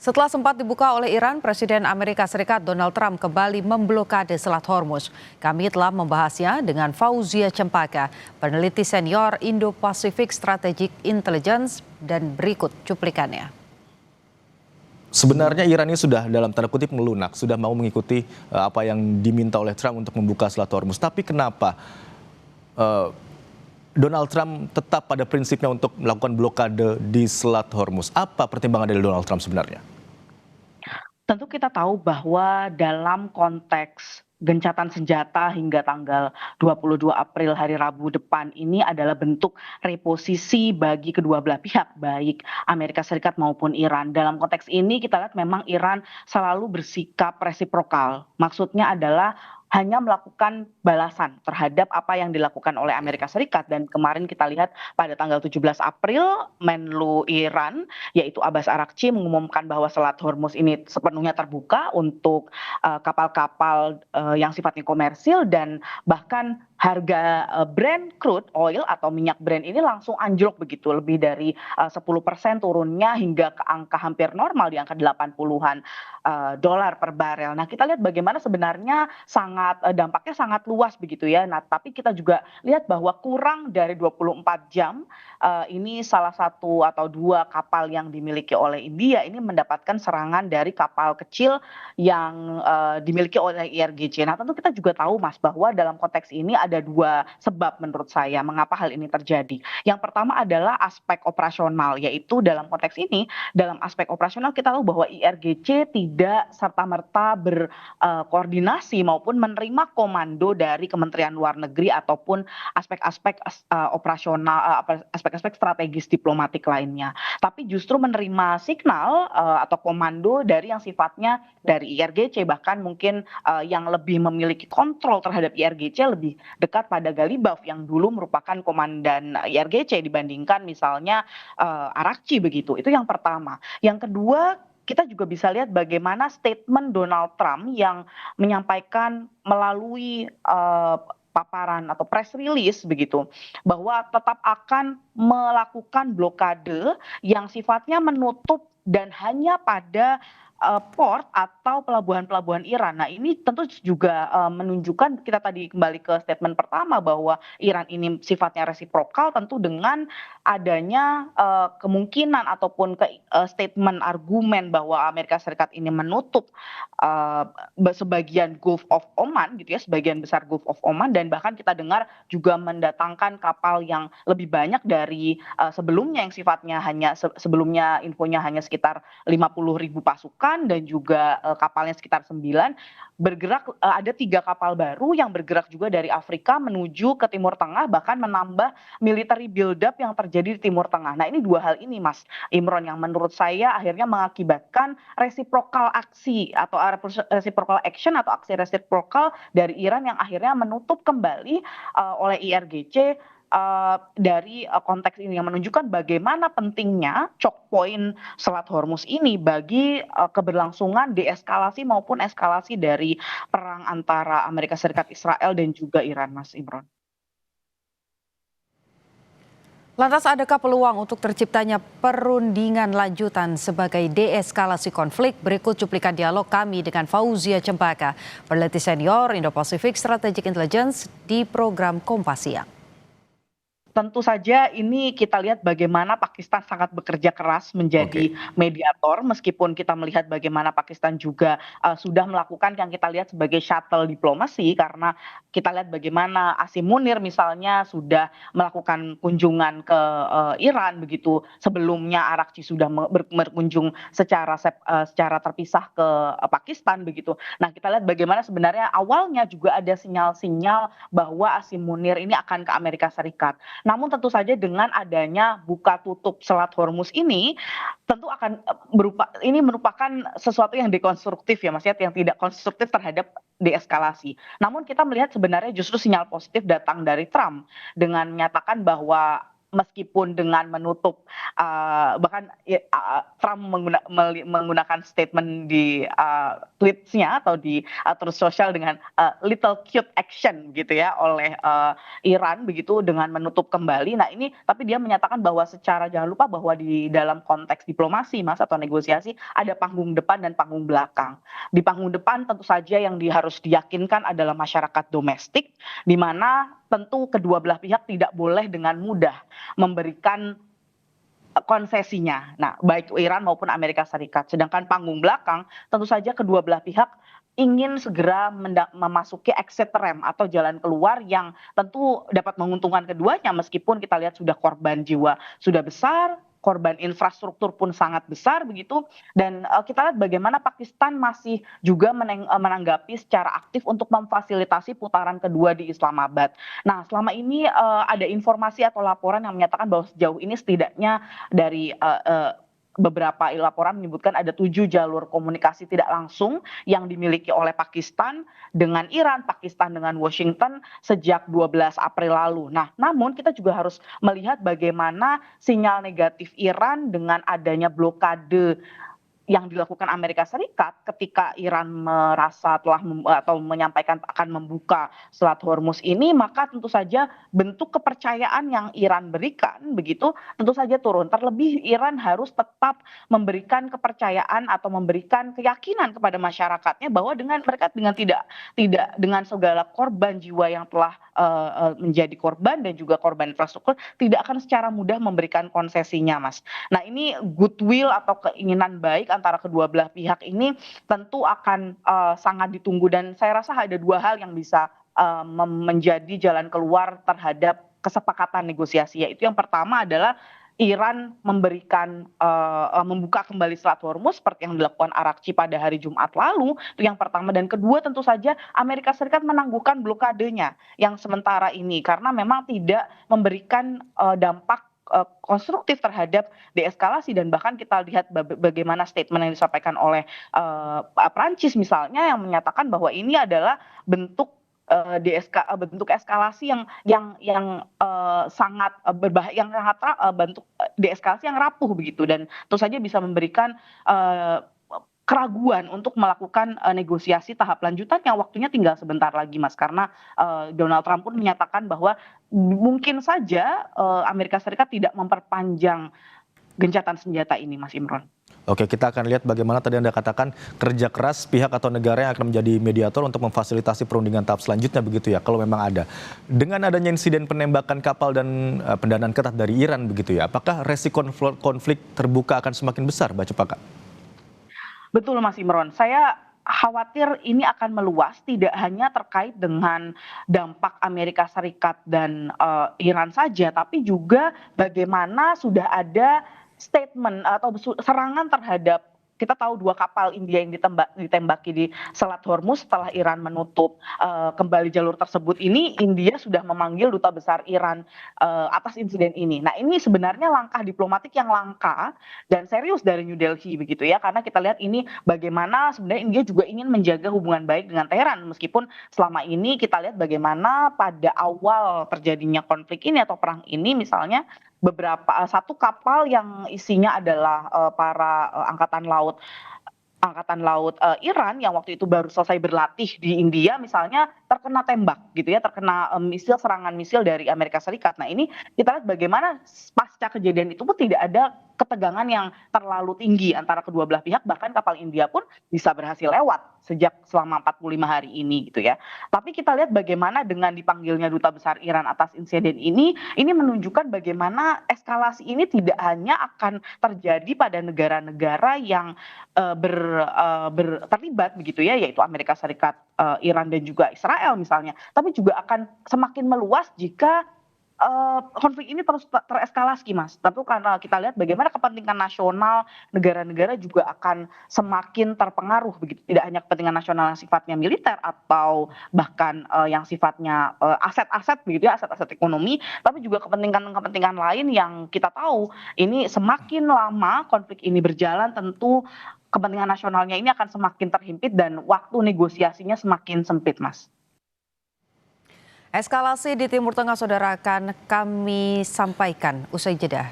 Setelah sempat dibuka oleh Iran, Presiden Amerika Serikat Donald Trump kembali memblokade Selat Hormuz. Kami telah membahasnya dengan Fauzia Cempaka, peneliti senior Indo-Pacific Strategic Intelligence, dan berikut cuplikannya. Sebenarnya Iran ini sudah dalam tanda kutip melunak, sudah mau mengikuti apa yang diminta oleh Trump untuk membuka Selat Hormuz. Tapi kenapa Donald Trump tetap pada prinsipnya untuk melakukan blokade di Selat Hormuz? Apa pertimbangan dari Donald Trump sebenarnya? Tentu kita tahu bahwa dalam konteks gencatan senjata hingga tanggal 22 April hari Rabu depan ini adalah bentuk reposisi bagi kedua belah pihak, baik Amerika Serikat maupun Iran. Dalam konteks ini kita lihat memang Iran selalu bersikap resiprokal. Maksudnya adalah hanya melakukan balasan terhadap apa yang dilakukan oleh Amerika Serikat. Dan kemarin kita lihat pada tanggal 17 April Menlu Iran yaitu Abbas Araghchi mengumumkan bahwa Selat Hormuz ini sepenuhnya terbuka untuk kapal-kapal yang sifatnya komersil, dan bahkan harga Brent crude oil atau minyak Brent ini langsung anjlok begitu, lebih dari 10% turunnya hingga ke angka hampir normal di angka 80-an dolar per barel. Nah, kita lihat bagaimana sebenarnya dampaknya sangat luas begitu ya. Nah, tapi kita juga lihat bahwa kurang dari 24 jam ini salah satu atau dua kapal yang dimiliki oleh India ini mendapatkan serangan dari kapal kecil yang dimiliki oleh IRGC. Nah, tentu kita juga tahu Mas bahwa dalam konteks ini ada dua sebab menurut saya mengapa hal ini terjadi. Yang pertama adalah aspek operasional, yaitu dalam konteks ini, dalam aspek operasional kita tahu bahwa IRGC tidak serta-merta berkoordinasi maupun menerima komando dari Kementerian Luar Negeri ataupun aspek-aspek operasional, aspek-aspek strategis diplomatik lainnya. Tapi justru menerima signal atau komando dari yang sifatnya dari IRGC, bahkan mungkin yang lebih memiliki kontrol terhadap IRGC lebih dekat pada Galibaf yang dulu merupakan komandan IRGC dibandingkan misalnya Araghchi begitu. Itu yang pertama. Yang kedua, kita juga bisa lihat bagaimana statement Donald Trump yang menyampaikan melalui paparan atau press release begitu, bahwa tetap akan melakukan blokade yang sifatnya menutup dan hanya pada port atau pelabuhan-pelabuhan Iran. Nah, ini tentu juga menunjukkan, kita tadi kembali ke statement pertama bahwa Iran ini sifatnya resiprokal, tentu dengan adanya kemungkinan ataupun statement argumen bahwa Amerika Serikat ini menutup sebagian Gulf of Oman gitu ya, sebagian besar Gulf of Oman, dan bahkan kita dengar juga mendatangkan kapal yang lebih banyak dari sebelumnya yang sifatnya hanya sebelumnya infonya hanya sekitar 50.000 pasukan, dan juga kapalnya sekitar 9 bergerak, ada 3 kapal baru yang bergerak juga dari Afrika menuju ke Timur Tengah, bahkan menambah military build up yang terjadi di Timur Tengah. Nah, ini dua hal ini Mas Imron yang menurut saya akhirnya mengakibatkan reciprocal aksi atau reciprocal action atau aksi reciprocal dari Iran yang akhirnya menutup kembali oleh IRGC dari konteks ini, yang menunjukkan bagaimana pentingnya choke point Selat Hormuz ini bagi keberlangsungan deeskalasi maupun eskalasi dari perang antara Amerika Serikat, Israel, dan juga Iran, Mas Imron. Lantas adakah peluang untuk terciptanya perundingan lanjutan sebagai deeskalasi konflik? Berikut cuplikan dialog kami dengan Fauzia Cempaka, peneliti senior Indo-Pacific Strategic Intelligence di program Kompas Siang. Tentu saja ini kita lihat bagaimana Pakistan sangat bekerja keras menjadi mediator, meskipun kita melihat bagaimana Pakistan juga sudah melakukan yang kita lihat sebagai shuttle diplomasi, karena kita lihat bagaimana Asim Munir misalnya sudah melakukan kunjungan ke Iran begitu, sebelumnya Araghchi sudah berkunjung secara terpisah ke Pakistan begitu. Nah, kita lihat bagaimana sebenarnya awalnya juga ada sinyal-sinyal bahwa Asim Munir ini akan ke Amerika Serikat. Namun tentu saja dengan adanya buka tutup Selat Hormuz ini tentu akan ini merupakan sesuatu yang dekonstruktif ya Mas ya, yang tidak konstruktif terhadap deeskalasi. Namun kita melihat sebenarnya justru sinyal positif datang dari Trump dengan menyatakan bahwa meskipun dengan menutup, bahkan Trump menggunakan statement di tweets-nya atau di Truth Social dengan little cute action gitu ya oleh Iran begitu dengan menutup kembali. Nah ini tapi dia menyatakan bahwa secara jangan lupa bahwa di dalam konteks diplomasi Mas atau negosiasi ada panggung depan dan panggung belakang. Di panggung depan tentu saja yang harus diyakinkan adalah masyarakat domestik, di mana tentu kedua belah pihak tidak boleh dengan mudah memberikan konsesinya. Nah, baik Iran maupun Amerika Serikat. Sedangkan panggung belakang, tentu saja kedua belah pihak ingin segera memasuki exit ramp atau jalan keluar yang tentu dapat menguntungkan keduanya meskipun kita lihat sudah korban jiwa sudah besar, korban infrastruktur pun sangat besar begitu dan kita lihat bagaimana Pakistan masih juga menanggapi secara aktif untuk memfasilitasi putaran kedua di Islamabad. Nah, selama ini ada informasi atau laporan yang menyatakan bahwa sejauh ini setidaknya dari beberapa laporan menyebutkan ada 7 jalur komunikasi tidak langsung yang dimiliki oleh Pakistan dengan Iran, Pakistan dengan Washington sejak 12 April lalu. Nah, namun kita juga harus melihat bagaimana sinyal negatif Iran dengan adanya blokade yang dilakukan Amerika Serikat ketika Iran merasa telah atau menyampaikan akan membuka Selat Hormuz ini, maka tentu saja bentuk kepercayaan yang Iran berikan begitu tentu saja turun. Terlebih Iran harus tetap memberikan kepercayaan atau memberikan keyakinan kepada masyarakatnya bahwa dengan mereka dengan tidak dengan segala korban jiwa yang telah menjadi korban dan juga korban infrastruktur tidak akan secara mudah memberikan konsesinya, Mas. Nah, ini goodwill atau keinginan baik antara kedua belah pihak ini tentu akan sangat ditunggu dan saya rasa ada 2 hal yang bisa menjadi jalan keluar terhadap kesepakatan negosiasi, yaitu yang pertama adalah Iran memberikan membuka kembali Selat Hormuz seperti yang dilakukan Arakci pada hari Jumat lalu, itu yang pertama. Dan kedua tentu saja Amerika Serikat menangguhkan blokadenya yang sementara ini karena memang tidak memberikan dampak konstruktif terhadap deeskalasi dan bahkan kita lihat bagaimana statement yang disampaikan oleh Prancis misalnya yang menyatakan bahwa ini adalah bentuk bentuk eskalasi yang sangat berbahaya, yang sangat bentuk deeskalasi yang rapuh begitu dan tentu saja bisa memberikan keraguan untuk melakukan negosiasi tahap lanjutan yang waktunya tinggal sebentar lagi, Mas, karena Donald Trump pun menyatakan bahwa mungkin saja Amerika Serikat tidak memperpanjang gencatan senjata ini, Mas Imron. Oke, kita akan lihat bagaimana tadi Anda katakan kerja keras pihak atau negara yang akan menjadi mediator untuk memfasilitasi perundingan tahap selanjutnya begitu ya, kalau memang ada. Dengan adanya insiden penembakan kapal dan pendanaan ketat dari Iran begitu ya, apakah resiko konflik terbuka akan semakin besar, Mbak Cepaka? Betul, Mas Imron. Saya khawatir ini akan meluas tidak hanya terkait dengan dampak Amerika Serikat dan Iran saja, tapi juga bagaimana sudah ada statement atau serangan terhadap kita tahu 2 kapal India yang ditembaki di Selat Hormuz setelah Iran menutup kembali jalur tersebut ini India sudah memanggil duta besar Iran atas insiden ini. Nah, ini sebenarnya langkah diplomatik yang langka dan serius dari New Delhi begitu ya karena kita lihat ini bagaimana sebenarnya India juga ingin menjaga hubungan baik dengan Teheran meskipun selama ini kita lihat bagaimana pada awal terjadinya konflik ini atau perang ini misalnya satu kapal yang isinya adalah para angkatan laut Iran yang waktu itu baru selesai berlatih di India misalnya terkena tembak gitu ya, terkena serangan misil dari Amerika Serikat. Nah, ini kita lihat bagaimana pasca kejadian itu pun tidak ada ketegangan yang terlalu tinggi antara kedua belah pihak, bahkan kapal India pun bisa berhasil lewat selama 45 hari ini gitu ya. Tapi kita lihat bagaimana dengan dipanggilnya duta besar Iran atas insiden ini menunjukkan bagaimana eskalasi ini tidak hanya akan terjadi pada negara-negara yang terlibat begitu ya, yaitu Amerika Serikat, Iran dan juga Israel misalnya, tapi juga akan semakin meluas jika konflik ini terus tereskalasi, Mas. Tentu karena kita lihat bagaimana kepentingan nasional negara-negara juga akan semakin terpengaruh begitu. Tidak hanya kepentingan nasional yang sifatnya militer atau bahkan yang sifatnya aset-aset begitu ya, aset-aset ekonomi, tapi juga kepentingan-kepentingan lain yang kita tahu ini semakin lama konflik ini berjalan tentu kepentingan nasionalnya ini akan semakin terhimpit dan waktu negosiasinya semakin sempit, Mas. Eskalasi di Timur Tengah, saudara, akan kami sampaikan usai jeda.